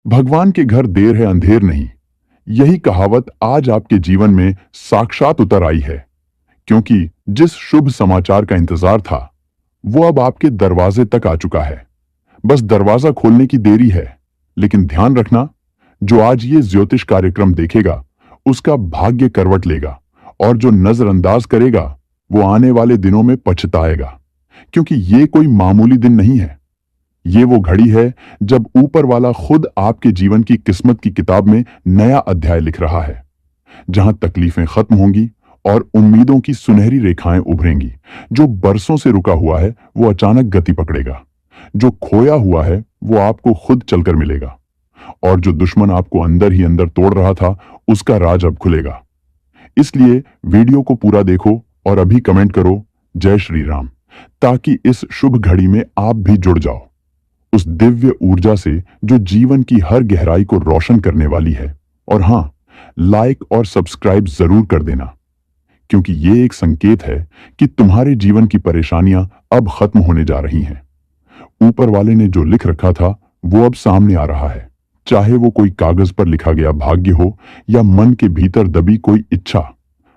भगवान के घर देर है अंधेर नहीं। यही कहावत आज आपके जीवन में साक्षात उतर आई है, क्योंकि जिस शुभ समाचार का इंतजार था वो अब आपके दरवाजे तक आ चुका है। बस दरवाजा खोलने की देरी है। लेकिन ध्यान रखना, जो आज ये ज्योतिष कार्यक्रम देखेगा उसका भाग्य करवट लेगा, और जो नजरअंदाज करेगा वो आने वाले दिनों में पछताएगा। क्योंकि ये कोई मामूली दिन नहीं है, ये वो घड़ी है जब ऊपर वाला खुद आपके जीवन की किस्मत की किताब में नया अध्याय लिख रहा है, जहां तकलीफें खत्म होंगी और उम्मीदों की सुनहरी रेखाएं उभरेंगी। जो बरसों से रुका हुआ है वो अचानक गति पकड़ेगा, जो खोया हुआ है वो आपको खुद चलकर मिलेगा, और जो दुश्मन आपको अंदर ही अंदर तोड़ रहा था उसका राज अब खुलेगा। इसलिए वीडियो को पूरा देखो और अभी कमेंट करो जय श्री राम, ताकि इस शुभ घड़ी में आप भी जुड़ जाओ उस दिव्य ऊर्जा से जो जीवन की हर गहराई को रोशन करने वाली है। और हां, लाइक और सब्सक्राइब जरूर कर देना, क्योंकि ये एक संकेत है कि तुम्हारे जीवन की परेशानियां अब खत्म होने जा रही हैं। ऊपर वाले ने जो लिख रखा था वो अब सामने आ रहा है, चाहे वो कोई कागज पर लिखा गया भाग्य हो या मन के भीतर दबी कोई इच्छा।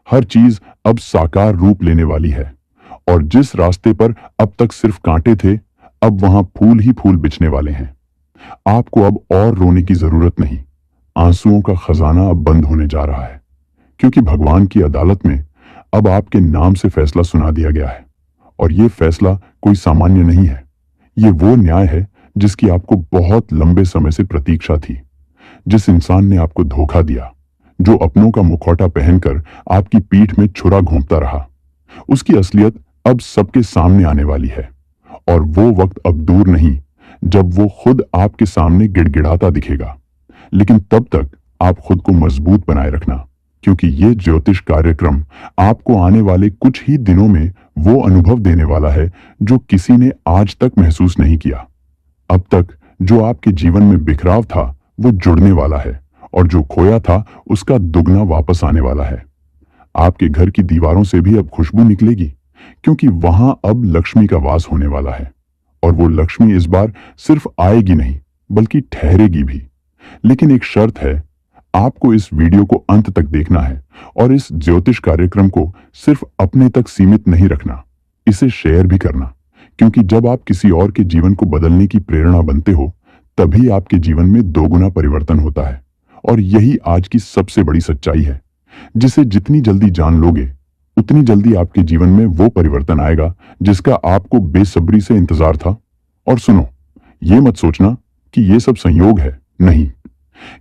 हर चीज अब साकार रूप लेने वाली है, और जिस रास्ते पर अब तक सिर्फ कांटे थे, अब वहां फूल ही फूल बिछने वाले हैं। आपको अब और रोने की जरूरत नहीं। आंसुओं का खजाना अब बंद होने जा रहा है, क्योंकि भगवान की अदालत में अब आपके नाम से फैसला सुना दिया गया है। और यह फैसला कोई सामान्य नहीं है, ये वो न्याय है जिसकी आपको बहुत लंबे समय से प्रतीक्षा थी। जिस इंसान ने आपको धोखा दिया, जो अपनों का मुखौटा पहनकर आपकी पीठ में छुरा घोंपता रहा, उसकी असलियत अब सबके सामने आने वाली है। और वो वक्त अब दूर नहीं जब वो खुद आपके सामने गिड़गिड़ाता दिखेगा। लेकिन तब तक आप खुद को मजबूत बनाए रखना, क्योंकि ये ज्योतिष कार्यक्रम आपको आने वाले कुछ ही दिनों में वो अनुभव देने वाला है जो किसी ने आज तक महसूस नहीं किया। अब तक जो आपके जीवन में बिखराव था वो जुड़ने वाला है, और जो खोया था उसका दुगना वापस आने वाला है। आपके घर की दीवारों से भी अब खुशबू निकलेगी, क्योंकि वहां अब लक्ष्मी का वास होने वाला है। और वो लक्ष्मी इस बार सिर्फ आएगी नहीं, बल्कि ठहरेगी भी। लेकिन एक शर्त है, आपको इस वीडियो को अंत तक देखना है, और इस ज्योतिष कार्यक्रम को सिर्फ अपने तक सीमित नहीं रखना, इसे शेयर भी करना। क्योंकि जब आप किसी और के जीवन को बदलने की प्रेरणा बनते हो, तभी आपके जीवन में दोगुना परिवर्तन होता है। और यही आज की सबसे बड़ी सच्चाई है, जिसे जितनी जल्दी जान लोगे उतनी जल्दी आपके जीवन में वो परिवर्तन आएगा जिसका आपको बेसब्री से इंतजार था। और सुनो, ये मत सोचना कि ये सब संयोग है, नहीं,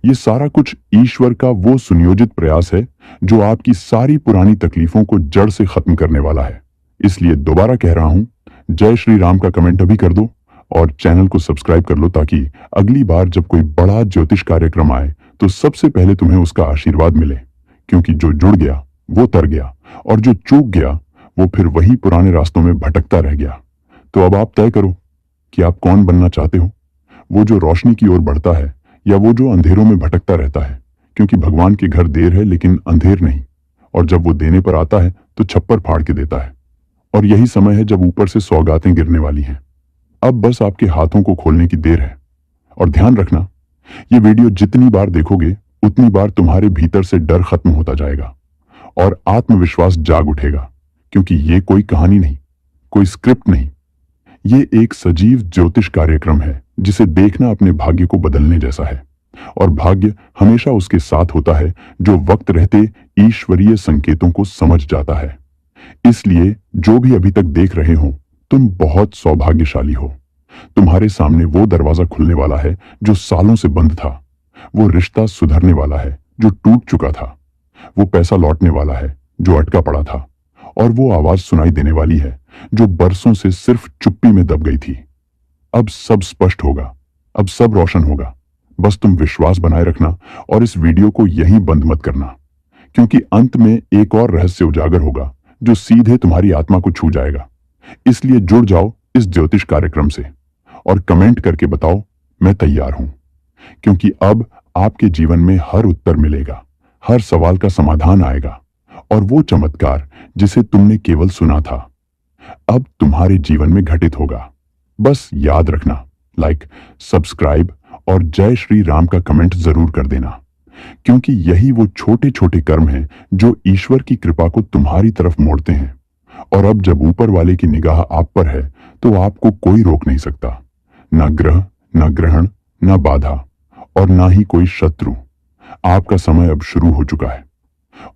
ये सारा कुछ ईश्वर का वो सुनियोजित प्रयास है जो आपकी सारी पुरानी तकलीफों को जड़ से खत्म करने वाला है। इसलिए दोबारा कह रहा हूं, जय श्री राम का कमेंट अभी कर दो और चैनल को सब्सक्राइब कर लो, ताकि अगली बार जब कोई बड़ा ज्योतिष कार्यक्रम आए तो सबसे पहले तुम्हें उसका आशीर्वाद मिले। क्योंकि जो जुड़ गया वो तर गया, और जो चूक गया वो फिर वही पुराने रास्तों में भटकता रह गया। तो अब आप तय करो कि आप कौन बनना चाहते हो, वो जो रोशनी की ओर बढ़ता है या वो जो अंधेरों में भटकता रहता है। क्योंकि भगवान के घर देर है लेकिन अंधेर नहीं, और जब वो देने पर आता है तो छप्पर फाड़ के देता है। और यही समय है जब ऊपर से सौगातें गिरने वाली हैं। अब बस आपके हाथों को खोलने की देर है। और ध्यान रखना, ये वीडियो जितनी बार देखोगे उतनी बार तुम्हारे भीतर से डर खत्म होता जाएगा और आत्मविश्वास जाग उठेगा। क्योंकि ये कोई कहानी नहीं, कोई स्क्रिप्ट नहीं, ये एक सजीव ज्योतिष कार्यक्रम है जिसे देखना अपने भाग्य को बदलने जैसा है। और भाग्य हमेशा उसके साथ होता है जो वक्त रहते ईश्वरीय संकेतों को समझ जाता है। इसलिए जो भी अभी तक देख रहे हो, तुम बहुत सौभाग्यशाली हो। तुम्हारे सामने वो दरवाजा खुलने वाला है जो सालों से बंद था, वो रिश्ता सुधरने वाला है जो टूट चुका था, वो पैसा लौटने वाला है जो अटका पड़ा था, और वो आवाज सुनाई देने वाली है जो बरसों से सिर्फ चुप्पी में दब गई थी। अब सब स्पष्ट होगा, अब सब रोशन होगा। बस तुम विश्वास बनाए रखना और इस वीडियो को यहीं बंद मत करना, क्योंकि अंत में एक और रहस्य उजागर होगा जो सीधे तुम्हारी आत्मा को छू जाएगा। इसलिए जुड़ जाओ इस ज्योतिष कार्यक्रम से और कमेंट करके बताओ, मैं तैयार हूं। क्योंकि अब आपके जीवन में हर उत्तर मिलेगा, हर सवाल का समाधान आएगा, और वो चमत्कार जिसे तुमने केवल सुना था अब तुम्हारे जीवन में घटित होगा। बस याद रखना, लाइक, सब्सक्राइब और जय श्री राम का कमेंट जरूर कर देना, क्योंकि यही वो छोटे छोटे कर्म हैं जो ईश्वर की कृपा को तुम्हारी तरफ मोड़ते हैं। और अब जब ऊपर वाले की निगाह आप पर है तो आपको कोई रोक नहीं सकता, ना ग्रह, ना ग्रहण, ना बाधा और ना ही कोई शत्रु। आपका समय अब शुरू हो चुका है।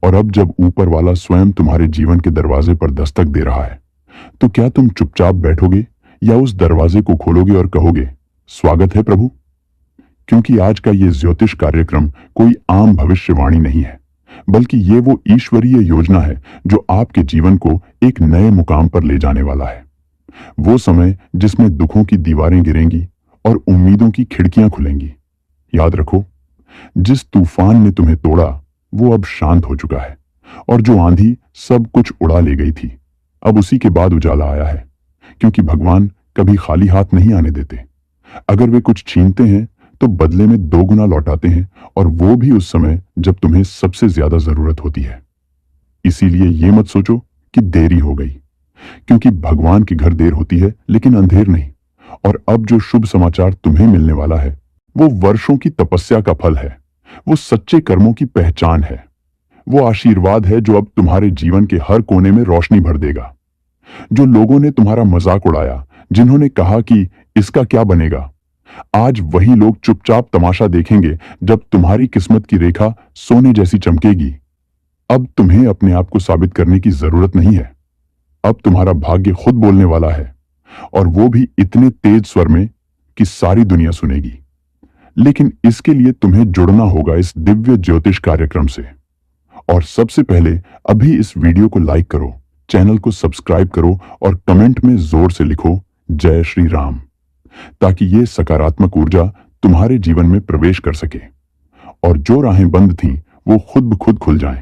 और अब जब ऊपर वाला स्वयं तुम्हारे जीवन के दरवाजे पर दस्तक दे रहा है, तो क्या तुम चुपचाप बैठोगे या उस दरवाजे को खोलोगे और कहोगे, स्वागत है प्रभु? क्योंकि आज का ये ज्योतिष कार्यक्रम कोई आम भविष्यवाणी नहीं है, बल्कि ये वो ईश्वरीय योजना है जो आपके जीवन को एक नए मुकाम पर ले जाने वाला है। वो समय जिसमें दुखों की दीवारें गिरेंगी और उम्मीदों की खिड़कियां खुलेंगी। याद रखो, जिस तूफान ने तुम्हें तोड़ा वो अब शांत हो चुका है, और जो आंधी सब कुछ उड़ा ले गई थी, अब उसी के बाद उजाला आया है। क्योंकि भगवान कभी खाली हाथ नहीं आने देते। अगर वे कुछ छीनते हैं तो बदले में 2 गुना लौटाते हैं, और वो भी उस समय जब तुम्हें सबसे ज्यादा जरूरत होती है। इसीलिए ये मत सोचो कि देरी हो गई, क्योंकि भगवान के घर देर होती है लेकिन अंधेर नहीं। और अब जो शुभ समाचार तुम्हें मिलने वाला है वो वर्षों की तपस्या का फल है, वो सच्चे कर्मों की पहचान है, वो आशीर्वाद है जो अब तुम्हारे जीवन के हर कोने में रोशनी भर देगा। जो लोगों ने तुम्हारा मजाक उड़ाया, जिन्होंने कहा कि इसका क्या बनेगा, आज वही लोग चुपचाप तमाशा देखेंगे जब तुम्हारी किस्मत की रेखा सोने जैसी चमकेगी। अब तुम्हें अपने आप को साबित करने की जरूरत नहीं है। अब तुम्हारा भाग्य खुद बोलने वाला है, और वो भी इतने तेज स्वर में कि सारी दुनिया सुनेगी। लेकिन इसके लिए तुम्हें जुड़ना होगा इस दिव्य ज्योतिष कार्यक्रम से। और सबसे पहले अभी इस वीडियो को लाइक करो, चैनल को सब्सक्राइब करो और कमेंट में जोर से लिखो जय श्री राम, ताकि ये सकारात्मक ऊर्जा तुम्हारे जीवन में प्रवेश कर सके, और जो राहें बंद थीं वो खुद ब खुद खुल जाएं,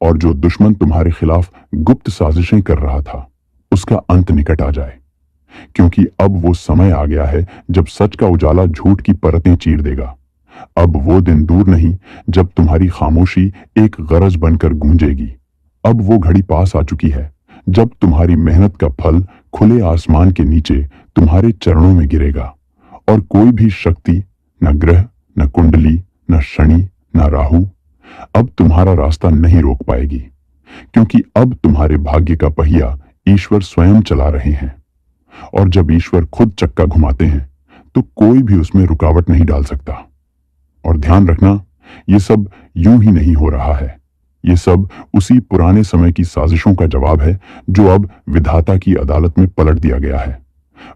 और जो दुश्मन तुम्हारे खिलाफ गुप्त साजिशें कर रहा था उसका अंत निकट आ जाए। क्योंकि अब वो समय आ गया है जब सच का उजाला झूठ की परतें चीर देगा। अब वो दिन दूर नहीं जब तुम्हारी खामोशी एक गरज बनकर गूंजेगी। अब वो घड़ी पास आ चुकी है जब तुम्हारी मेहनत का फल खुले आसमान के नीचे तुम्हारे चरणों में गिरेगा, और कोई भी शक्ति, न ग्रह, न कुंडली, न शनि, न राहु, अब तुम्हारा रास्ता नहीं रोक पाएगी। क्योंकि अब तुम्हारे भाग्य का पहिया ईश्वर स्वयं चला रहे हैं, और जब ईश्वर खुद चक्का घुमाते हैं तो कोई भी उसमें रुकावट नहीं डाल सकता। और ध्यान रखना, ये सब यूं ही नहीं हो रहा है। ये सब उसी पुराने समय की साजिशों का जवाब है जो अब विधाता की अदालत में पलट दिया गया है।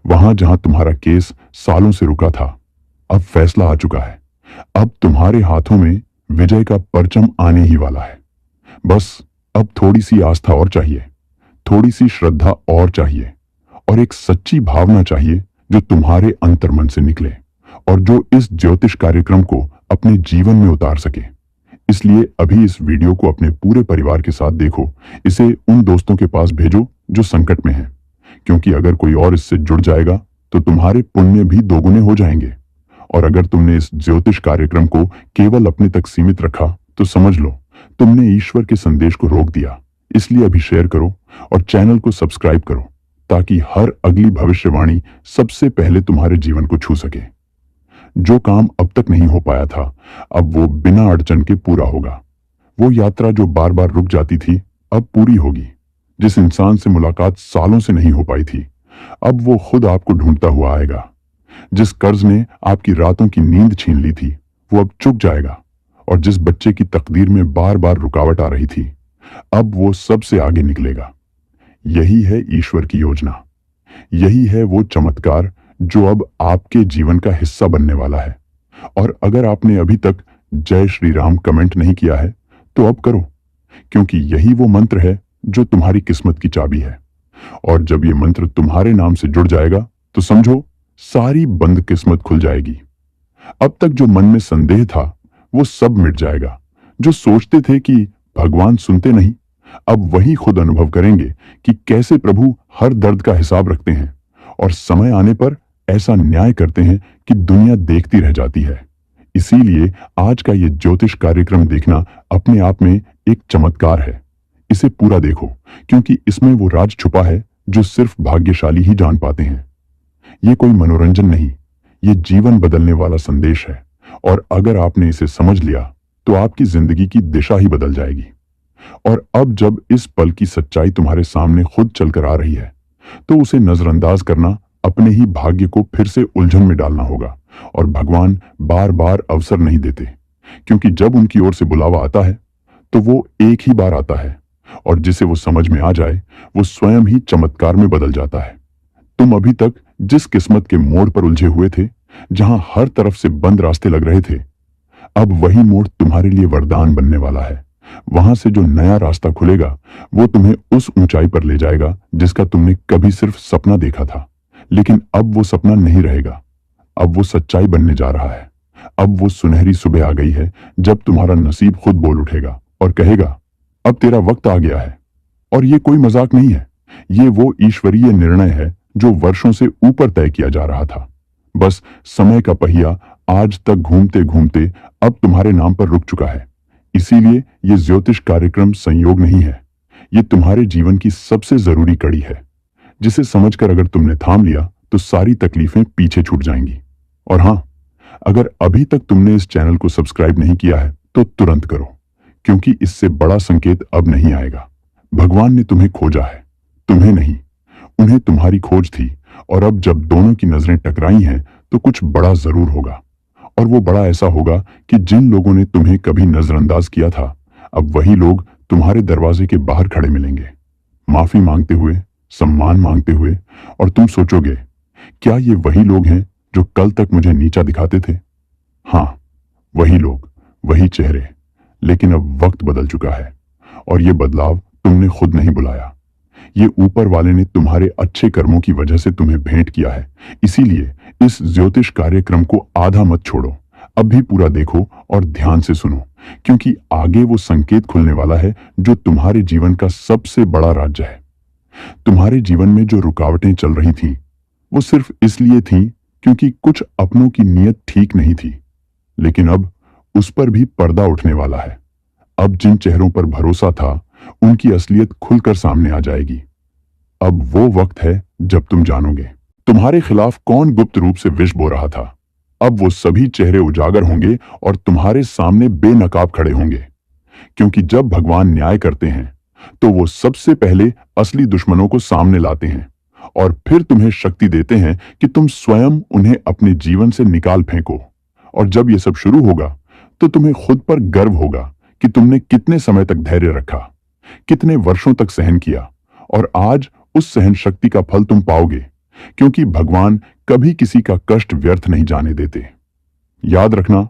वहां जहां तुम्हारा केस सालों से रुका था, अब फैसला आ चुका है। अब तुम्हारे हाथों में विजय का परचम आने ही वाला है। बस अब थोड़ी सी आस्था और चाहिए, थोड़ी सी श्रद्धा और चाहिए, और एक सच्ची भावना चाहिए जो तुम्हारे अंतर्मन से निकले, और जो इस ज्योतिष कार्यक्रम को अपने जीवन में उतार सके। इसलिए अभी इस वीडियो को अपने पूरे परिवार के साथ देखो, इसे उन दोस्तों के पास भेजो जो संकट में हैं, क्योंकि अगर कोई और इससे जुड़ जाएगा तो तुम्हारे पुण्य भी दोगुने हो जाएंगे। और अगर तुमने इस ज्योतिष कार्यक्रम को केवल अपने तक सीमित रखा तो समझ लो तुमने ईश्वर के संदेश को रोक दिया। इसलिए अभी शेयर करो और चैनल को सब्सक्राइब करो, ताकि हर अगली भविष्यवाणी सबसे पहले तुम्हारे जीवन को छू सके। जो काम अब तक नहीं हो पाया था, अब वो बिना अड़चन के पूरा होगा। वो यात्रा जो बार बार रुक जाती थी, अब पूरी होगी। जिस इंसान से मुलाकात सालों से नहीं हो पाई थी, अब वो खुद आपको ढूंढता हुआ आएगा। जिस कर्ज ने आपकी रातों की नींद छीन ली थी, वो अब चुक जाएगा। और जिस बच्चे की तकदीर में बार बार रुकावट आ रही थी, अब वो सबसे आगे निकलेगा। यही है ईश्वर की योजना। यही है वो चमत्कार जो अब आपके जीवन का हिस्सा बनने वाला है। और अगर आपने अभी तक जय श्री राम कमेंट नहीं किया है तो अब करो, क्योंकि यही वो मंत्र है जो तुम्हारी किस्मत की चाबी है। और जब ये मंत्र तुम्हारे नाम से जुड़ जाएगा तो समझो सारी बंद किस्मत खुल जाएगी। अब तक जो मन में संदेह था वो सब मिट जाएगा। जो सोचते थे कि भगवान सुनते नहीं, अब वही खुद अनुभव करेंगे कि कैसे प्रभु हर दर्द का हिसाब रखते हैं, और समय आने पर ऐसा न्याय करते हैं कि दुनिया देखती रह जाती है। इसीलिए आज का ये ज्योतिष कार्यक्रम देखना अपने आप में एक चमत्कार है। इसे पूरा देखो, क्योंकि इसमें वो राज छुपा है जो सिर्फ भाग्यशाली ही जान पाते हैं। ये कोई मनोरंजन नहीं, ये जीवन बदलने वाला संदेश है, और अगर आपने इसे समझ लिया तो आपकी जिंदगी की दिशा ही बदल जाएगी। और अब जब इस पल की सच्चाई तुम्हारे सामने खुद चलकर आ रही है, तो उसे नजरअंदाज करना अपने ही भाग्य को फिर से उलझन में डालना होगा। और भगवान बार बार अवसर नहीं देते, क्योंकि जब उनकी ओर से बुलावा आता है तो वो एक ही बार आता है, और जिसे वो समझ में आ जाए वो स्वयं ही चमत्कार में बदल जाता है। तुम अभी तक जिस किस्मत के मोड़ पर उलझे हुए थे, जहां हर तरफ से बंद रास्ते लग रहे थे, अब वही मोड़ तुम्हारे लिए वरदान बनने वाला है। वहां से जो नया रास्ता खुलेगा वो तुम्हें उस ऊंचाई पर ले जाएगा जिसका तुमने कभी सिर्फ सपना देखा था। लेकिन अब वो सपना नहीं रहेगा, अब वो सच्चाई बनने जा रहा है। अब वो सुनहरी सुबह आ गई है जब तुम्हारा नसीब खुद बोल उठेगा और कहेगा, अब तेरा वक्त आ गया है। और ये कोई मजाक नहीं है, ये वो ईश्वरीय निर्णय है जो वर्षों से ऊपर तय किया जा रहा था। बस समय का पहिया आज तक घूमते घूमते अब तुम्हारे नाम पर रुक चुका है। इसीलिए ये ज्योतिष कार्यक्रम संयोग नहीं है, ये तुम्हारे जीवन की सबसे जरूरी कड़ी है, जिसे समझकर अगर तुमने थाम लिया तो सारी तकलीफें पीछे छूट जाएंगी। और हां, अगर अभी तक तुमने इस चैनल को सब्सक्राइब नहीं किया है तो तुरंत करो, क्योंकि इससे बड़ा संकेत अब नहीं आएगा। भगवान ने तुम्हें खोजा है, तुम्हें नहीं। उन्हें तुम्हारी खोज थी, और अब जब दोनों की नजरें टकराई हैं तो कुछ बड़ा जरूर होगा। और वो बड़ा ऐसा होगा कि जिन लोगों ने तुम्हें कभी नजरअंदाज किया था, अब वही लोग तुम्हारे दरवाजे के बाहर खड़े मिलेंगे, माफी मांगते हुए, सम्मान मांगते हुए। और तुम सोचोगे, क्या ये वही लोग हैं जो कल तक मुझे नीचा दिखाते थे? हाँ, वही लोग, वही चेहरे। लेकिन अब वक्त बदल चुका है, और ये बदलाव तुमने खुद नहीं बुलाया। ये ऊपर वाले ने तुम्हारे अच्छे कर्मों की वजह से तुम्हें भेंट किया है। इसीलिए इस ज्योतिष कार्यक्रम को आधा मत छोड़ो, अब भी पूरा देखो और ध्यान से सुनो, क्योंकि आगे वो संकेत खुलने वाला है जो तुम्हारे जीवन का सबसे बड़ा राज्य है। तुम्हारे जीवन में जो रुकावटें चल रही थीं, वो सिर्फ इसलिए थीं क्योंकि कुछ अपनों की नीयत ठीक नहीं थी। लेकिन अब उस पर भी पर्दा उठने वाला है। अब जिन चेहरों पर भरोसा था, उनकी असलियत खुलकर सामने आ जाएगी। अब वो वक्त है जब तुम जानोगे तुम्हारे खिलाफ कौन गुप्त रूप से विष बो रहा था। अब वो सभी चेहरे उजागर होंगे और तुम्हारे सामने बेनकाब खड़े होंगे, क्योंकि जब भगवान न्याय करते हैं तो वो सबसे पहले असली दुश्मनों को सामने लाते हैं, और फिर तुम्हें शक्ति देते हैं कि तुम स्वयं उन्हें अपने जीवन से निकाल फेंको। और जब ये सब शुरू होगा तो तुम्हें खुद पर गर्व होगा कि तुमने कितने समय तक धैर्य रखा, कितने वर्षों तक सहन किया, और आज उस सहन शक्ति का फल तुम पाओगे, क्योंकि भगवान कभी किसी का कष्ट व्यर्थ नहीं जाने देते। याद रखना,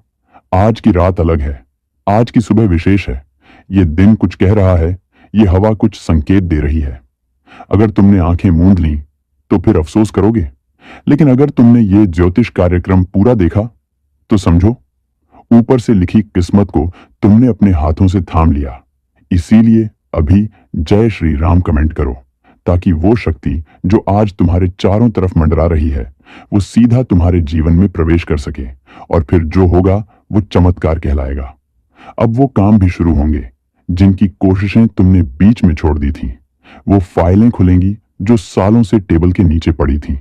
आज की रात अलग है, आज की सुबह विशेष है। ये दिन कुछ कह रहा है, ये हवा कुछ संकेत दे रही है। अगर तुमने आंखें मूंद ली तो फिर अफसोस करोगे, लेकिन अगर तुमने ये ज्योतिष कार्यक्रम पूरा देखा तो समझो, ऊपर से लिखी किस्मत को तुमने अपने हाथों से थाम लिया। इसीलिए अभी जय श्री राम कमेंट करो, ताकि वो शक्ति जो आज तुम्हारे चारों तरफ मंडरा रही है, वो सीधा तुम्हारे जीवन में प्रवेश कर सके, और फिर जो होगा वो चमत्कार कहलाएगा। अब वो काम भी शुरू होंगे जिनकी कोशिशें तुमने बीच में छोड़ दी थी। वो फाइलें खुलेंगी जो सालों से टेबल के नीचे पड़ी थी।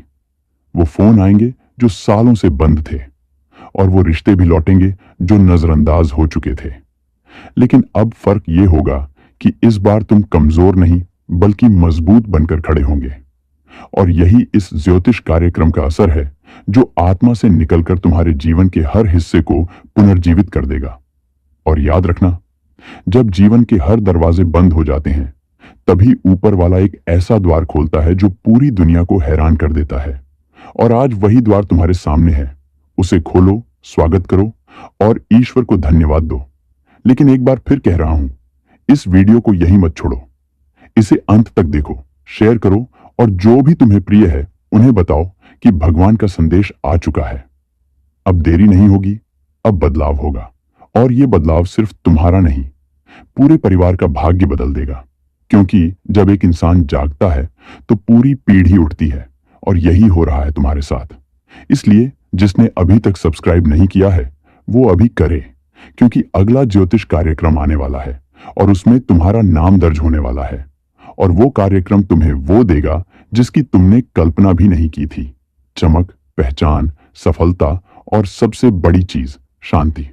वो फोन आएंगे जो सालों से बंद थे, और वो रिश्ते भी लौटेंगे जो नजरअंदाज हो चुके थे। लेकिन अब फर्क ये होगा कि इस बार तुम कमजोर नहीं बल्कि मजबूत बनकर खड़े होंगे। और यही इस ज्योतिष कार्यक्रम का असर है, जो आत्मा से निकलकर तुम्हारे जीवन के हर हिस्से को पुनर्जीवित कर देगा। और याद रखना, जब जीवन के हर दरवाजे बंद हो जाते हैं, तभी ऊपर वाला एक ऐसा द्वार खोलता है जो पूरी दुनिया को हैरान कर देता है। और आज वही द्वार तुम्हारे सामने है। उसे खोलो, स्वागत करो और ईश्वर को धन्यवाद दो। लेकिन एक बार फिर कह रहा हूं, इस वीडियो को यहीं मत छोड़ो, इसे अंत तक देखो, शेयर करो, और जो भी तुम्हें प्रिय है उन्हें बताओ कि भगवान का संदेश आ चुका है। अब देरी नहीं होगी, अब बदलाव होगा, और यह बदलाव सिर्फ तुम्हारा नहीं, पूरे परिवार का भाग्य बदल देगा। क्योंकि जब एक इंसान जागता है तो पूरी पीढ़ी उठती है, और यही हो रहा है तुम्हारे साथ। इसलिए जिसने अभी तक सब्सक्राइब नहीं किया है वो अभी करे, क्योंकि अगला ज्योतिष कार्यक्रम आने वाला है और उसमें तुम्हारा नाम दर्ज होने वाला है। और वो कार्यक्रम तुम्हें वो देगा जिसकी तुमने कल्पना भी नहीं की थी। चमक, पहचान, सफलता और सबसे बड़ी चीज शांति।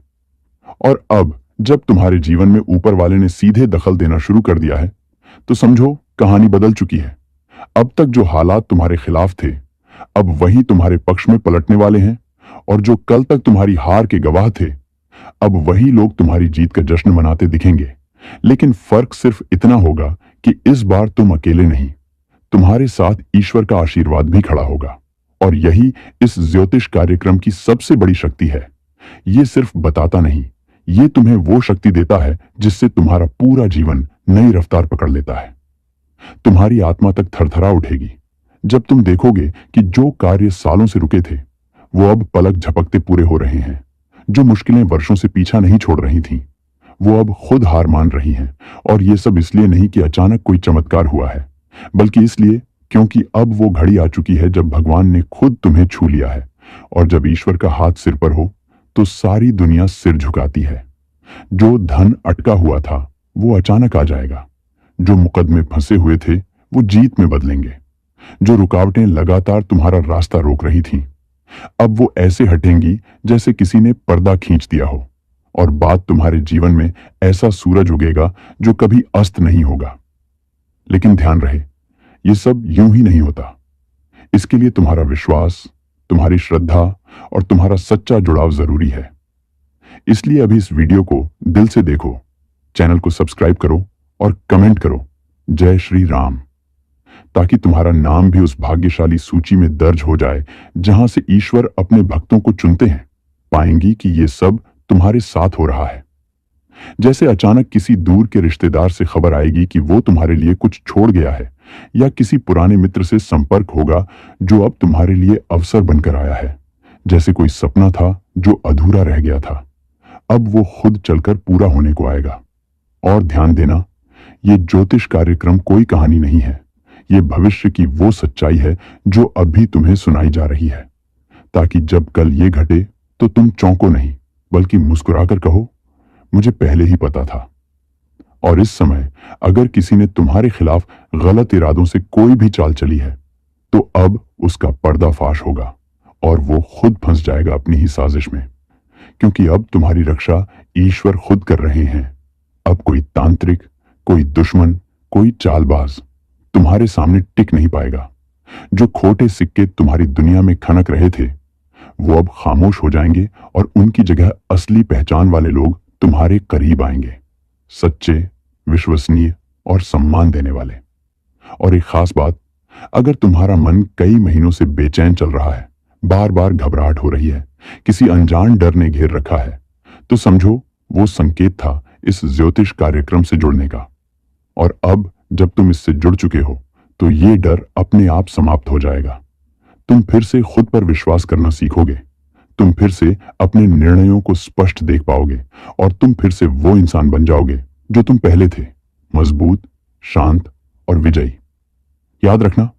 और अब जब तुम्हारे जीवन में ऊपर वाले ने सीधे दखल देना शुरू कर दिया है, तो समझो कहानी बदल चुकी है। अब तक जो हालात तुम्हारे खिलाफ थे, अब वही तुम्हारे पक्ष में पलटने वाले हैं। और जो कल तक तुम्हारी हार के गवाह थे, अब वही लोग तुम्हारी जीत का जश्न मनाते दिखेंगे। लेकिन फर्क सिर्फ इतना होगा कि इस बार तुम अकेले नहीं, तुम्हारे साथ ईश्वर का आशीर्वाद भी खड़ा होगा। और यही इस ज्योतिष कार्यक्रम की सबसे बड़ी शक्ति है। ये सिर्फ बताता नहीं, ये तुम्हें वो शक्ति देता है जिससे तुम्हारा पूरा जीवन नई रफ्तार पकड़ लेता है। तुम्हारी आत्मा तक थरथरा उठेगी जब तुम देखोगे कि जो कार्य सालों से रुके थे, वो अब पलक झपकते पूरे हो रहे हैं। जो मुश्किलें वर्षों से पीछा नहीं छोड़ रही थीं, वो अब खुद हार मान रही हैं। और ये सब इसलिए नहीं कि अचानक कोई चमत्कार हुआ है, बल्कि इसलिए क्योंकि अब वो घड़ी आ चुकी है जब भगवान ने खुद तुम्हें छू लिया है। और जब ईश्वर का हाथ सिर पर हो, तो सारी दुनिया सिर झुकाती है। जो धन अटका हुआ था, वो अचानक आ जाएगा। जो मुकदमे फंसे हुए थे, वो जीत में बदलेंगे। जो रुकावटें लगातार तुम्हारा रास्ता रोक रही थीं, अब वो ऐसे हटेंगी जैसे किसी ने पर्दा खींच दिया हो। और बाद तुम्हारे जीवन में ऐसा सूरज उगेगा जो कभी अस्त नहीं होगा। लेकिन ध्यान रहे, ये सब यूं ही नहीं होता। इसके लिए तुम्हारा विश्वास, तुम्हारी श्रद्धा और तुम्हारा सच्चा जुड़ाव जरूरी है। इसलिए अभी इस वीडियो को दिल से देखो, चैनल को सब्सक्राइब करो और कमेंट करो जय श्री राम, ताकि तुम्हारा नाम भी उस भाग्यशाली सूची में दर्ज हो जाए जहां से ईश्वर अपने भक्तों को चुनते हैं। पाएंगी कि ये सब तुम्हारे साथ हो रहा है। जैसे अचानक किसी दूर के रिश्तेदार से खबर आएगी कि वो तुम्हारे लिए कुछ छोड़ गया है, या किसी पुराने मित्र से संपर्क होगा जो अब तुम्हारे लिए अवसर बनकर आया है। जैसे कोई सपना था जो अधूरा रह गया था, अब वो खुद चलकर पूरा होने को आएगा। और ध्यान देना, ये ज्योतिष कार्यक्रम कोई कहानी नहीं है, ये भविष्य की वो सच्चाई है जो अभी तुम्हें सुनाई जा रही है, ताकि जब कल ये घटे तो तुम चौंको नहीं, बल्कि मुस्कुराकर कहो, मुझे पहले ही पता था। और इस समय अगर किसी ने तुम्हारे खिलाफ गलत इरादों से कोई भी चाल चली है, तो अब उसका पर्दाफाश होगा और वो खुद फंस जाएगा अपनी ही साजिश में। क्योंकि अब तुम्हारी रक्षा ईश्वर खुद कर रहे हैं। अब कोई तांत्रिक, कोई दुश्मन, कोई चालबाज तुम्हारे सामने टिक नहीं पाएगा। जो खोटे सिक्के तुम्हारी दुनिया में खनक रहे थे, वो अब खामोश हो जाएंगे और उनकी जगह असली पहचान वाले लोग तुम्हारे करीब आएंगे, सच्चे, विश्वसनीय और सम्मान देने वाले। और एक खास बात, अगर तुम्हारा मन कई महीनों से बेचैन चल रहा है, बार बार घबराहट हो रही है, किसी अनजान डर ने घेर रखा है, तो समझो वो संकेत था इस ज्योतिष कार्यक्रम से जुड़ने का। और अब जब तुम इससे जुड़ चुके हो, तो ये डर अपने आप समाप्त हो जाएगा। तुम फिर से खुद पर विश्वास करना सीखोगे, तुम फिर से अपने निर्णयों को स्पष्ट देख पाओगे, और तुम फिर से वो इंसान बन जाओगे जो तुम पहले थे, मजबूत, शांत और विजयी। याद रखना,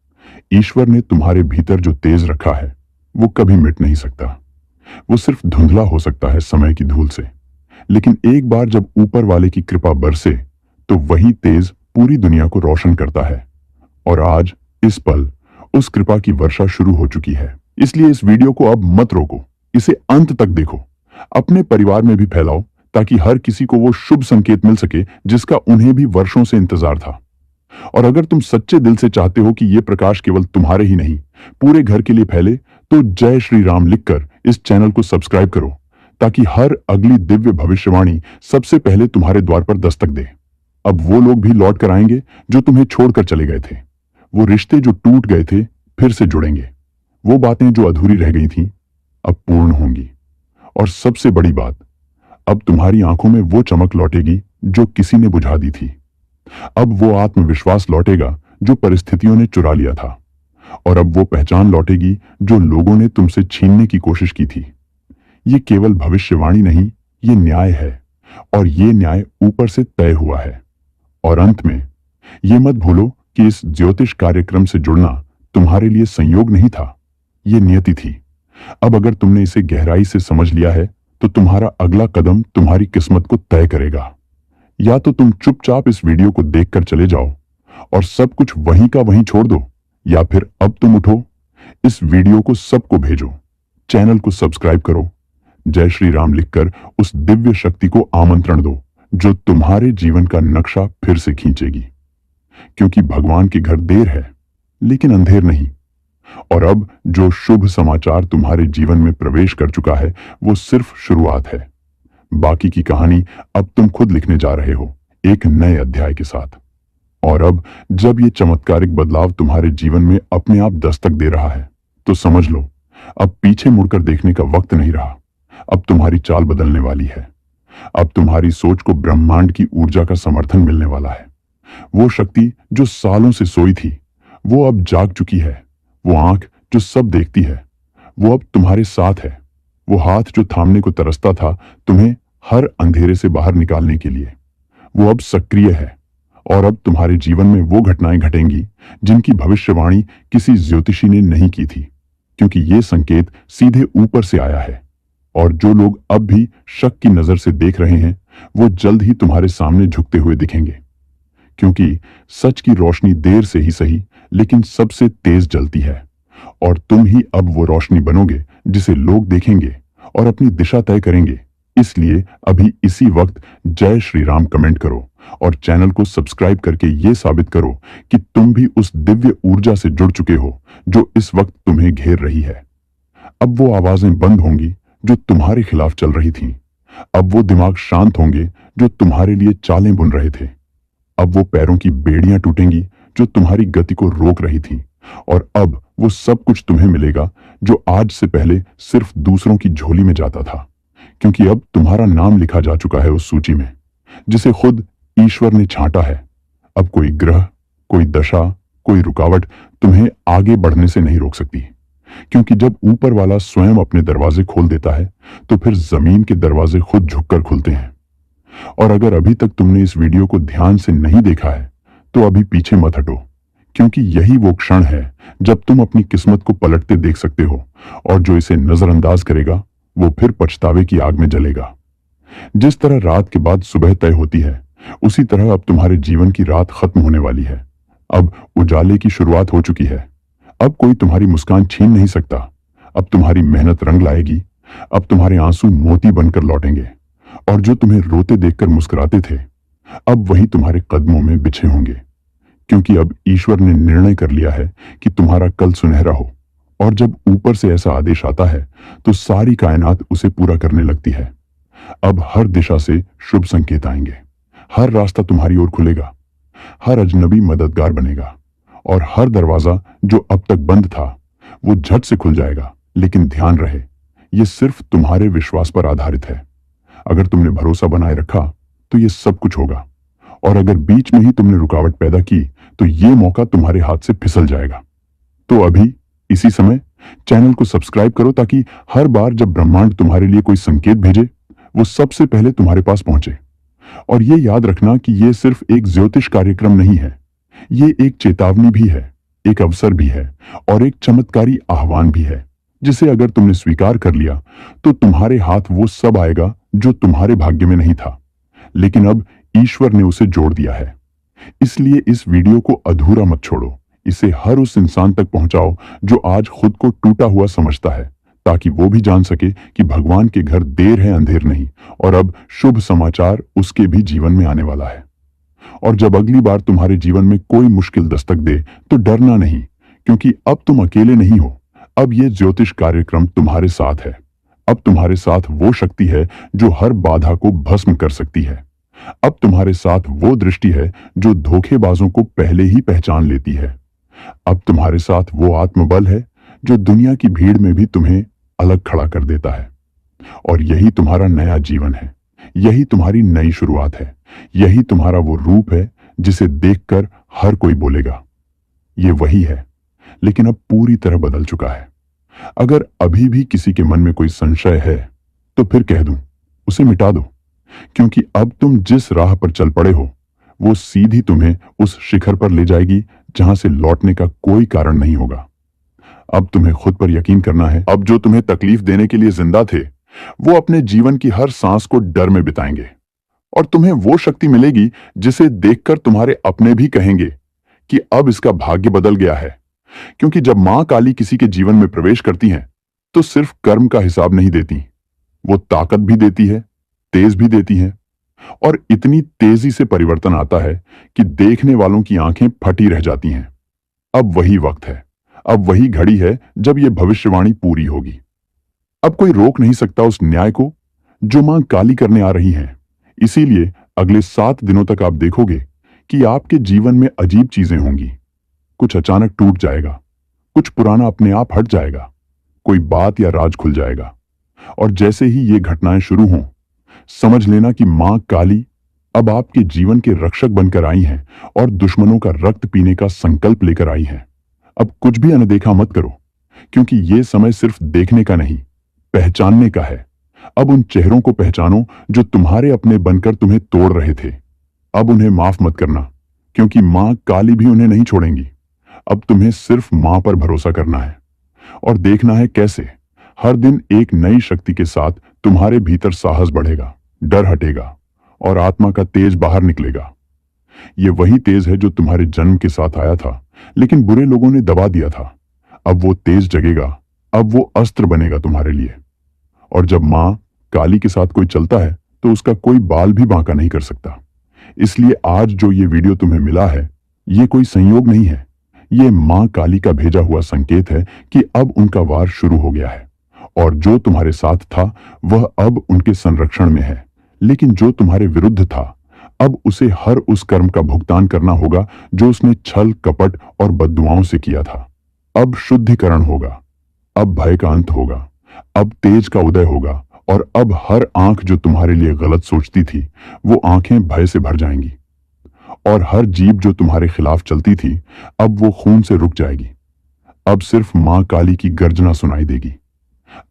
ईश्वर ने तुम्हारे भीतर जो तेज रखा है, वो कभी मिट नहीं सकता। वो सिर्फ धुंधला हो सकता है समय की धूल से, लेकिन एक बार जब ऊपर वाले की कृपा बरसे, तो वही तेज पूरी दुनिया को रोशन करता है। और आज इस पल उस कृपा की वर्षा शुरू हो चुकी है। इसलिए इस वीडियो को अब मत रोको, इसे अंत तक देखो, अपने परिवार में भी फैलाओ, ताकि हर किसी को वो शुभ संकेत मिल सके जिसका उन्हें भी वर्षों से इंतजार था। और अगर तुम सच्चे दिल से चाहते हो कि ये प्रकाश केवल तुम्हारे ही नहीं, पूरे घर के लिए फैले, तो जय श्री राम लिखकर इस चैनल को सब्सक्राइब करो, ताकि हर अगली दिव्य भविष्यवाणी सबसे पहले तुम्हारे द्वार पर दस्तक दे। अब वो लोग भी लौट कर आएंगे जो तुम्हें छोड़कर चले गए थे। वो रिश्ते जो टूट गए थे फिर से जुड़ेंगे। वो बातें जो अधूरी रह गई थीं अब पूर्ण होंगी। और सबसे बड़ी बात, अब तुम्हारी आंखों में वो चमक लौटेगी जो किसी ने बुझा दी थी। अब वो आत्मविश्वास लौटेगा जो परिस्थितियों ने चुरा लिया था। और अब वो पहचान लौटेगी जो लोगों ने तुमसे छीनने की कोशिश की थी। ये केवल भविष्यवाणी नहीं, ये न्याय है, और ये न्याय ऊपर से तय हुआ है। और अंत में ये मत भूलो कि इस ज्योतिष कार्यक्रम से जुड़ना तुम्हारे लिए संयोग नहीं था, ये नियति थी। अब अगर तुमने इसे गहराई से समझ लिया है, तो तुम्हारा अगला कदम तुम्हारी किस्मत को तय करेगा। या तो तुम चुपचाप इस वीडियो को देखकर चले जाओ और सब कुछ वहीं का वहीं छोड़ दो, या फिर अब तुम उठो, इस वीडियो को सबको भेजो, चैनल को सब्सक्राइब करो, जय श्री राम लिखकर उस दिव्य शक्ति को आमंत्रण दो जो तुम्हारे जीवन का नक्शा फिर से खींचेगी। क्योंकि भगवान के घर देर है लेकिन अंधेर नहीं। और अब जो शुभ समाचार तुम्हारे जीवन में प्रवेश कर चुका है वो सिर्फ शुरुआत है। बाकी की कहानी अब तुम खुद लिखने जा रहे हो, एक नए अध्याय के साथ। और अब जब ये चमत्कारिक बदलाव तुम्हारे जीवन में अपने आप दस्तक दे रहा है तो समझ लो, अब पीछे मुड़कर देखने का वक्त नहीं रहा। अब तुम्हारी चाल बदलने वाली है। अब तुम्हारी सोच को ब्रह्मांड की ऊर्जा का समर्थन मिलने वाला है। वो शक्ति जो सालों से सोई थी वो अब जाग चुकी है। वो आंख जो सब देखती है वो अब तुम्हारे साथ है। वो हाथ जो थामने को तरसता था तुम्हें हर अंधेरे से बाहर निकालने के लिए, वो अब सक्रिय है। और अब तुम्हारे जीवन में वो घटनाएं घटेंगी जिनकी भविष्यवाणी किसी ज्योतिषी ने नहीं की थी, क्योंकि ये संकेत सीधे ऊपर से आया है। और जो लोग अब भी शक की नजर से देख रहे हैं वो जल्द ही तुम्हारे सामने झुकते हुए दिखेंगे। क्योंकि सच की रोशनी देर से ही सही लेकिन सबसे तेज जलती है। और तुम ही अब वो रोशनी बनोगे जिसे लोग देखेंगे और अपनी दिशा तय करेंगे। इसलिए अभी इसी वक्त जय श्री राम कमेंट करो और चैनल को सब्सक्राइब करके ये साबित करो कि तुम भी उस दिव्य ऊर्जा से जुड़ चुके हो जो इस वक्त तुम्हें घेर रही है। अब वो आवाजें बंद होंगी जो तुम्हारे खिलाफ चल रही थीं। अब वो दिमाग शांत होंगे जो तुम्हारे लिए चालें बुन रहे थे। अब वो पैरों की बेड़ियां टूटेंगी जो तुम्हारी गति को रोक रही थीं। और अब वो सब कुछ तुम्हें मिलेगा जो आज से पहले सिर्फ दूसरों की झोली में जाता था। क्योंकि अब तुम्हारा नाम लिखा जा चुका है उस सूची में जिसे खुद ईश्वर ने छांटा है। अब कोई ग्रह, कोई दशा, कोई रुकावट तुम्हें आगे बढ़ने से नहीं रोक सकती। क्योंकि जब ऊपर वाला स्वयं अपने दरवाजे खोल देता है तो फिर जमीन के दरवाजे खुद झुककर खुलते हैं। और अगर अभी तक तुमने इस वीडियो को ध्यान से नहीं देखा है तो अभी पीछे मत हटो, क्योंकि यही वो क्षण है जब तुम अपनी किस्मत को पलटते देख सकते हो। और जो इसे नजरअंदाज करेगा वो फिर पछतावे की आग में जलेगा। जिस तरह रात के बाद सुबह तय होती है उसी तरह अब तुम्हारे जीवन की रात खत्म होने वाली है। अब उजाले की शुरुआत हो चुकी है। अब कोई तुम्हारी मुस्कान छीन नहीं सकता। अब तुम्हारी मेहनत रंग लाएगी। अब तुम्हारे आंसू मोती बनकर लौटेंगे। और जो तुम्हें रोते देखकर मुस्कुराते थे अब वही तुम्हारे कदमों में बिछे होंगे। क्योंकि अब ईश्वर ने निर्णय कर लिया है कि तुम्हारा कल सुनहरा हो। और जब ऊपर से ऐसा आदेश आता है तो सारी कायनात उसे पूरा करने लगती है। अब हर दिशा से शुभ संकेत आएंगे। हर रास्ता तुम्हारी ओर खुलेगा। हर अजनबी मददगार बनेगा। और हर दरवाजा जो अब तक बंद था वो झट से खुल जाएगा। लेकिन ध्यान रहे, ये सिर्फ तुम्हारे विश्वास पर आधारित है। अगर तुमने भरोसा बनाए रखा तो ये सब कुछ होगा। और अगर बीच में ही तुमने रुकावट पैदा की तो ये मौका तुम्हारे हाथ से फिसल जाएगा। तो अभी इसी समय चैनल को सब्सक्राइब करो ताकि हर बार जब ब्रह्मांड तुम्हारे लिए कोई संकेत भेजे वो सबसे पहले तुम्हारे पास पहुंचे। और ये याद रखना कि ये सिर्फ एक ज्योतिष कार्यक्रम नहीं है, ये एक चेतावनी भी है, एक अवसर भी है और एक चमत्कारी आह्वान भी है, जिसे अगर तुमने स्वीकार कर लिया तो तुम्हारे हाथ वो सब आएगा जो तुम्हारे भाग्य में नहीं था, लेकिन अब ईश्वर ने उसे जोड़ दिया है। इसलिए इस वीडियो को अधूरा मत छोड़ो। इसे हर उस इंसान तक पहुंचाओ जो आज खुद को टूटा हुआ समझता है, ताकि वो भी जान सके कि भगवान के घर देर है अंधेर नहीं। और अब शुभ समाचार उसके भी जीवन में आने वाला है। और जब अगली बार तुम्हारे जीवन में कोई मुश्किल दस्तक दे तो डरना नहीं, क्योंकि अब तुम अकेले नहीं हो। अब ये ज्योतिष कार्यक्रम तुम्हारे साथ है। अब तुम्हारे साथ वो शक्ति है जो हर बाधा को भस्म कर सकती है। अब तुम्हारे साथ वो दृष्टि है जो धोखेबाजों को पहले ही पहचान लेती है। अब तुम्हारे साथ वो आत्मबल है जो दुनिया की भीड़ में भी तुम्हें अलग खड़ा कर देता है। और यही तुम्हारा नया जीवन है। यही तुम्हारी नई शुरुआत है। यही तुम्हारा वो रूप है जिसे देखकर हर कोई बोलेगा, ये वही है, लेकिन अब पूरी तरह बदल चुका है। अगर अभी भी किसी के मन में कोई संशय है तो फिर कह दूं, उसे मिटा दो, क्योंकि अब तुम जिस राह पर चल पड़े हो वो सीधी तुम्हें उस शिखर पर ले जाएगी जहां से लौटने का कोई कारण नहीं होगा। अब तुम्हें खुद पर यकीन करना है। अब जो तुम्हें तकलीफ देने के लिए जिंदा थे वो अपने जीवन की हर सांस को डर में बिताएंगे। और तुम्हें वो शक्ति मिलेगी जिसे देखकर तुम्हारे अपने भी कहेंगे कि अब इसका भाग्य बदल गया है। क्योंकि जब मां काली किसी के जीवन में प्रवेश करती हैं तो सिर्फ कर्म का हिसाब नहीं देती, वो ताकत भी देती है, तेज भी देती है। और इतनी तेजी से परिवर्तन आता है कि देखने वालों की आंखें फटी रह जाती हैं। अब वही वक्त है, अब वही घड़ी है जब यह भविष्यवाणी पूरी होगी। अब कोई रोक नहीं सकता उस न्याय को जो मां काली करने आ रही हैं। इसीलिए अगले 7 दिनों तक आप देखोगे कि आपके जीवन में अजीब चीजें होंगी। कुछ अचानक टूट जाएगा, कुछ पुराना अपने आप हट जाएगा, कोई बात या राज खुल जाएगा। और जैसे ही ये घटनाएं शुरू हों, समझ लेना कि मां काली अब आपके जीवन के रक्षक बनकर आई हैं और दुश्मनों का रक्त पीने का संकल्प लेकर आई हैं। अब कुछ भी अनदेखा मत करो, क्योंकि ये समय सिर्फ देखने का नहीं, पहचानने का है। अब उन चेहरों को पहचानो जो तुम्हारे अपने बनकर तुम्हें तोड़ रहे थे। अब उन्हें माफ मत करना, क्योंकि मां काली भी उन्हें नहीं छोड़ेंगी। अब तुम्हें सिर्फ मां पर भरोसा करना है और देखना है कैसे हर दिन एक नई शक्ति के साथ तुम्हारे भीतर साहस बढ़ेगा, डर हटेगा और आत्मा का तेज बाहर निकलेगा। ये वही तेज है जो तुम्हारे जन्म के साथ आया था, लेकिन बुरे लोगों ने दबा दिया था। अब वो तेज जगेगा, अब वो अस्त्र बनेगा तुम्हारे लिए। और जब मां काली के साथ कोई चलता है तो उसका कोई बाल भी बांका नहीं कर सकता। इसलिए आज जो ये वीडियो तुम्हें मिला है, ये कोई संयोग नहीं है, ये मां काली का भेजा हुआ संकेत है कि अब उनका वार शुरू हो गया है। और जो तुम्हारे साथ था वह अब उनके संरक्षण में है, लेकिन जो तुम्हारे विरुद्ध था अब उसे हर उस कर्म का भुगतान करना होगा जो उसने छल कपट और बद्दुआओं से किया था। अब शुद्धिकरण होगा, अब भय का अंत होगा, अब तेज का उदय होगा और अब हर आंख जो तुम्हारे लिए गलत सोचती थी वो आंखें भय से भर जाएंगी। और हर जीभ जो तुम्हारे खिलाफ चलती थी अब वो खून से रुक जाएगी। अब सिर्फ मां काली की गर्जना सुनाई देगी।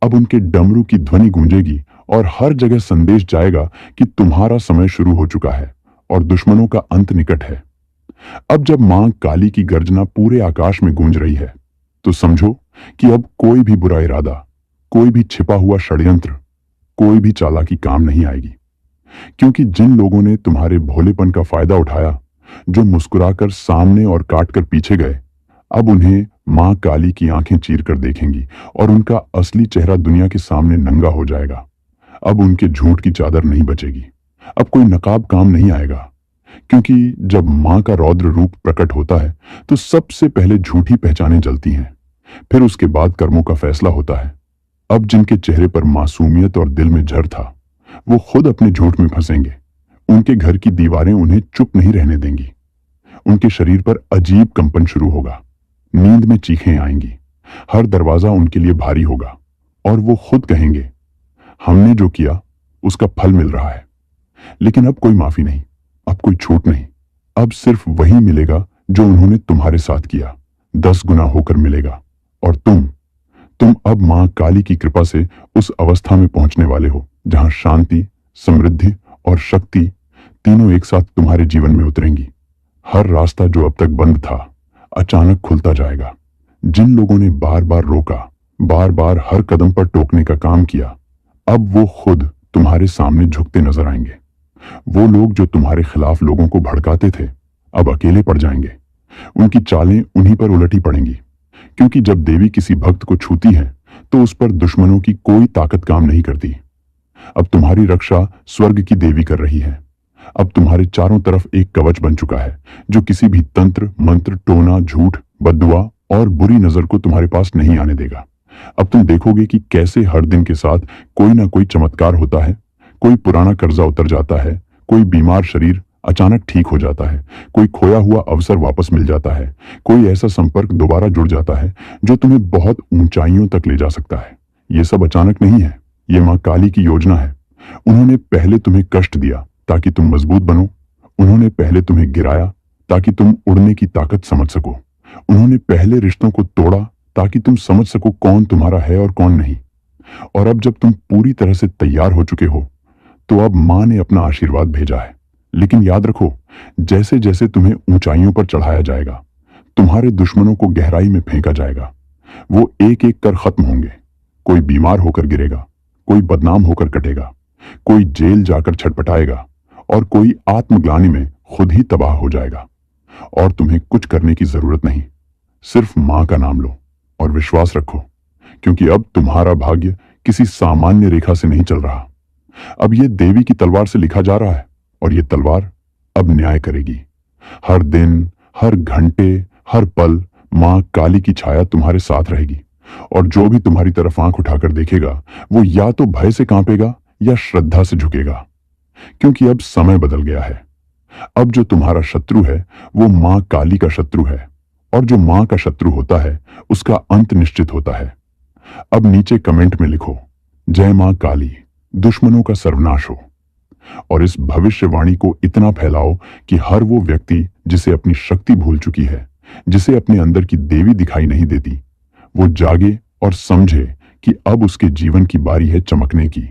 अब उनके डमरू की ध्वनि गूंजेगी और हर जगह संदेश जाएगा कि तुम्हारा समय शुरू हो चुका है और दुश्मनों का अंत निकट है। अब जब मां काली की गर्जना पूरे आकाश में गूंज रही है तो समझो कि अब कोई भी बुरा इरादा, कोई भी छिपा हुआ षड्यंत्र, कोई भी चालाकी काम नहीं आएगी। क्योंकि जिन लोगों ने तुम्हारे भोलेपन का फायदा उठाया, जो मुस्कुराकर सामने और काटकर पीछे गए, अब उन्हें मां काली की आंखें चीरकर देखेंगी और उनका असली चेहरा दुनिया के सामने नंगा हो जाएगा। अब उनके झूठ की चादर नहीं बचेगी, अब कोई नकाब काम नहीं आएगा। क्योंकि जब मां का रौद्र रूप प्रकट होता है तो सबसे पहले झूठी पहचानें जलती हैं, फिर उसके बाद कर्मों का फैसला होता है। अब जिनके चेहरे पर मासूमियत और दिल में जर था वो खुद अपने झूठ में फंसेंगे। उनके घर की दीवारें उन्हें चुप नहीं रहने देंगी। उनके शरीर पर अजीब कंपन शुरू होगा, नींद में चीखें आएंगी, हर दरवाजा उनके लिए भारी होगा और वो खुद कहेंगे हमने जो किया उसका फल मिल रहा है। लेकिन अब कोई माफी नहीं, अब कोई छूट नहीं। अब सिर्फ वही मिलेगा जो उन्होंने तुम्हारे साथ किया, 10 गुना होकर मिलेगा। और तुम अब मां काली की कृपा से उस अवस्था में पहुंचने वाले हो जहां शांति, समृद्धि और शक्ति तीनों एक साथ तुम्हारे जीवन में उतरेंगी। हर रास्ता जो अब तक बंद था अचानक खुलता जाएगा। जिन लोगों ने बार बार रोका, बार बार हर कदम पर टोकने का काम किया, अब वो खुद तुम्हारे सामने झुकते नजर आएंगे। वो लोग जो तुम्हारे खिलाफ लोगों को भड़काते थे अब अकेले पड़ जाएंगे। उनकी चालें उन्हीं पर उलटी पड़ेंगी, क्योंकि जब देवी किसी भक्त को छूती है तो उस पर दुश्मनों की कोई ताकत काम नहीं करती। अब तुम्हारी रक्षा स्वर्ग की देवी कर रही है। अब तुम्हारे चारों तरफ एक कवच बन चुका है जो किसी भी तंत्र, मंत्र, टोना, झूठ, बद्दुआ और बुरी नजर को तुम्हारे पास नहीं आने देगा। अब तुम देखोगे कि कैसे हर दिन के साथ कोई ना कोई चमत्कार होता है। कोई पुराना कर्जा उतर जाता है, कोई बीमार शरीर अचानक ठीक हो जाता है, कोई खोया हुआ अवसर वापस मिल जाता है, कोई ऐसा संपर्क दोबारा जुड़ जाता है जो तुम्हें बहुत ऊंचाइयों तक ले जा सकता है। ये सब अचानक नहीं है, ये मां काली की योजना है। उन्होंने पहले तुम्हें कष्ट दिया ताकि तुम मजबूत बनो। उन्होंने पहले तुम्हें गिराया ताकि तुम उड़ने की ताकत समझ सको। उन्होंने पहले रिश्तों को तोड़ा ताकि तुम समझ सको कौन तुम्हारा है और कौन नहीं। और अब जब तुम पूरी तरह से तैयार हो चुके हो तो अब मां ने अपना आशीर्वाद भेजा है। लेकिन याद रखो, जैसे जैसे तुम्हें ऊंचाइयों पर चढ़ाया जाएगा तुम्हारे दुश्मनों को गहराई में फेंका जाएगा। वो एक एक कर खत्म होंगे। कोई बीमार होकर गिरेगा, कोई बदनाम होकर कटेगा, कोई जेल जाकर छटपटाएगा और कोई आत्मग्लानि में खुद ही तबाह हो जाएगा। और तुम्हें कुछ करने की जरूरत नहीं, सिर्फ मां का नाम लो और विश्वास रखो क्योंकि अब तुम्हारा भाग्य किसी सामान्य रेखा से नहीं चल रहा। अब यह देवी की तलवार से लिखा जा रहा है और यह तलवार अब न्याय करेगी। हर दिन, हर घंटे, हर पल मां काली की छाया तुम्हारे साथ रहेगी और जो भी तुम्हारी तरफ आंख उठाकर देखेगा वो या तो भय से कांपेगा या श्रद्धा से झुकेगा, क्योंकि अब समय बदल गया है। अब जो तुम्हारा शत्रु है वो मां काली का शत्रु है और जो मां का शत्रु होता है उसका अंत निश्चित होता है। अब नीचे कमेंट में लिखो, जय मां काली, दुश्मनों का सर्वनाश हो। और इस भविष्यवाणी को इतना फैलाओ कि हर वो व्यक्ति जिसे अपनी शक्ति भूल चुकी है, जिसे अपने अंदर की देवी दिखाई नहीं देती, वो जागे और समझे कि अब उसके जीवन की बारी है चमकने की।